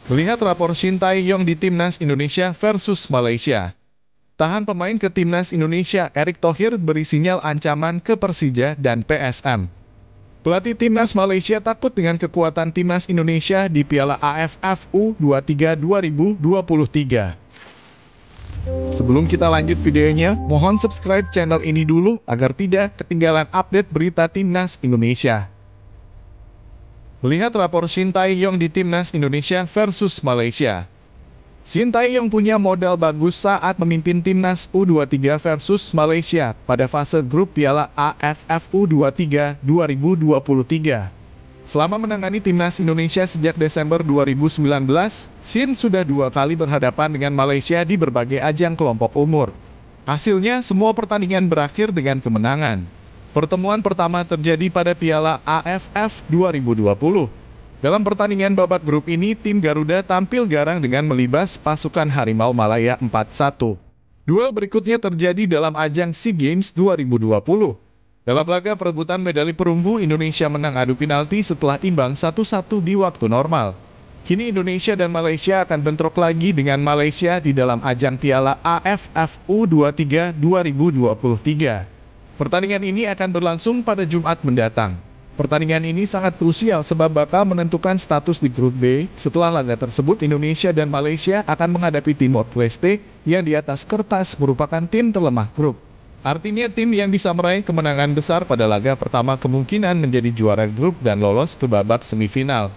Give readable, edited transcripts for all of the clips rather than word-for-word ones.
Melihat rapor Shin Tae-yong di Timnas Indonesia versus Malaysia. Tahan pemain ke Timnas Indonesia Erick Thohir beri sinyal ancaman ke Persija dan PSM. Pelatih Timnas Malaysia takut dengan kekuatan Timnas Indonesia di Piala AFF U23 2023. Sebelum kita lanjut videonya, mohon subscribe channel ini dulu agar tidak ketinggalan update berita Timnas Indonesia. Melihat rapor Shin Tae-yong di Timnas Indonesia versus Malaysia. Shin Tae-yong punya modal bagus saat memimpin Timnas U23 versus Malaysia pada fase grup Piala AFF U23 2023. Selama menangani Timnas Indonesia sejak Desember 2019, Shin sudah 2 kali berhadapan dengan Malaysia di berbagai ajang kelompok umur. Hasilnya, semua pertandingan berakhir dengan kemenangan. Pertemuan pertama terjadi pada Piala AFF 2020. Dalam pertandingan babak grup ini, tim Garuda tampil garang dengan melibas pasukan Harimau Malaya 4-1. Duel berikutnya terjadi dalam ajang SEA Games 2020. Dalam laga perebutan medali perunggu, Indonesia menang adu penalti setelah imbang 1-1 di waktu normal. Kini Indonesia dan Malaysia akan bentrok lagi dengan Malaysia di dalam ajang Piala AFF U23 2023. Pertandingan ini akan berlangsung pada Jumat mendatang. Pertandingan ini sangat krusial sebab bakal menentukan status di grup B. Setelah laga tersebut, Indonesia dan Malaysia akan menghadapi Timor Leste yang di atas kertas merupakan tim terlemah grup. Artinya tim yang bisa meraih kemenangan besar pada laga pertama kemungkinan menjadi juara grup dan lolos ke babak semifinal.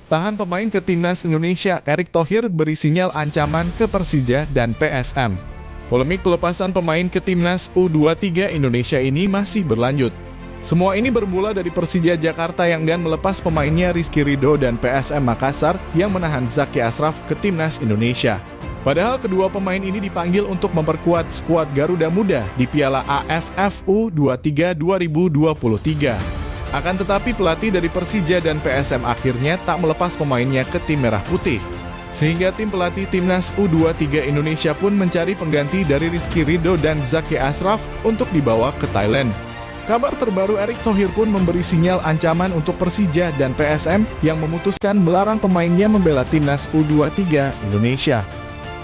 Tahan pemain ke Timnas Indonesia Erick Thohir beri sinyal ancaman ke Persija dan PSM. Polemik pelepasan pemain ke Timnas U23 Indonesia ini masih berlanjut. Semua ini bermula dari Persija Jakarta yang enggan melepas pemainnya Rizky Ridho dan PSM Makassar yang menahan Zaki Ashraf ke Timnas Indonesia. Padahal kedua pemain ini dipanggil untuk memperkuat skuad Garuda Muda di Piala AFF U23 2023. Akan tetapi pelatih dari Persija dan PSM akhirnya tak melepas pemainnya ke tim Merah Putih. Sehingga tim pelatih Timnas U23 Indonesia pun mencari pengganti dari Rizky Ridho dan Zaki Ashraf untuk dibawa ke Thailand. Kabar terbaru, Erick Thohir pun memberi sinyal ancaman untuk Persija dan PSM yang memutuskan melarang pemainnya membela Timnas U23 Indonesia.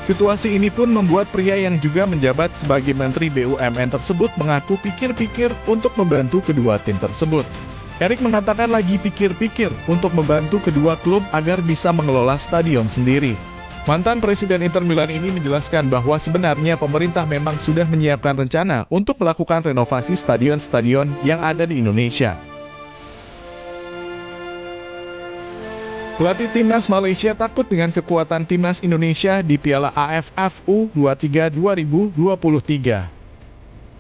Situasi ini pun membuat pria yang juga menjabat sebagai Menteri BUMN tersebut mengaku pikir-pikir untuk membantu kedua tim tersebut. Erick mengatakan lagi pikir-pikir untuk membantu kedua klub agar bisa mengelola stadion sendiri. Mantan Presiden Inter Milan ini menjelaskan bahwa sebenarnya pemerintah memang sudah menyiapkan rencana untuk melakukan renovasi stadion-stadion yang ada di Indonesia. Pelatih Timnas Malaysia takut dengan kekuatan Timnas Indonesia di Piala AFF U23 2023.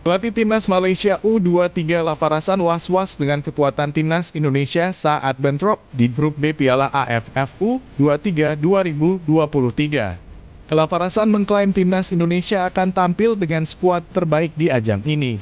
Pelatih Timnas Malaysia U23 Lafarasan was-was dengan kekuatan Timnas Indonesia saat bentrok di grup B Piala AFF U23 2023. Lafarasan mengklaim Timnas Indonesia akan tampil dengan skuad terbaik di ajang ini.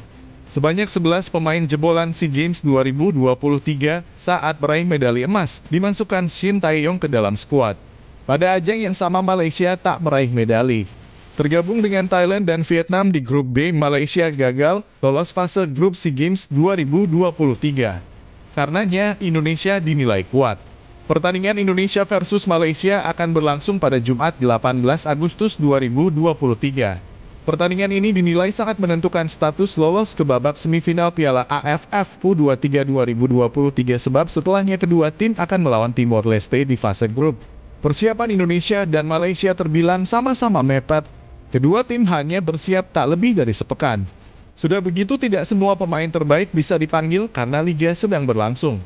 Sebanyak 11 pemain jebolan SEA Games 2023 saat meraih medali emas dimasukkan Shin Tae-yong ke dalam skuad. Pada ajang yang sama Malaysia tak meraih medali. Tergabung dengan Thailand dan Vietnam di grup B, Malaysia gagal lolos fase grup SEA Games 2023. Karenanya, Indonesia dinilai kuat. Pertandingan Indonesia versus Malaysia akan berlangsung pada Jumat 18 Agustus 2023. Pertandingan ini dinilai sangat menentukan status lolos ke babak semifinal Piala AFF U23 2023 sebab setelahnya kedua tim akan melawan Timor Leste di fase grup. Persiapan Indonesia dan Malaysia terbilang sama-sama mepet. Kedua tim hanya bersiap tak lebih dari sepekan. Sudah begitu tidak semua pemain terbaik bisa dipanggil karena liga sedang berlangsung.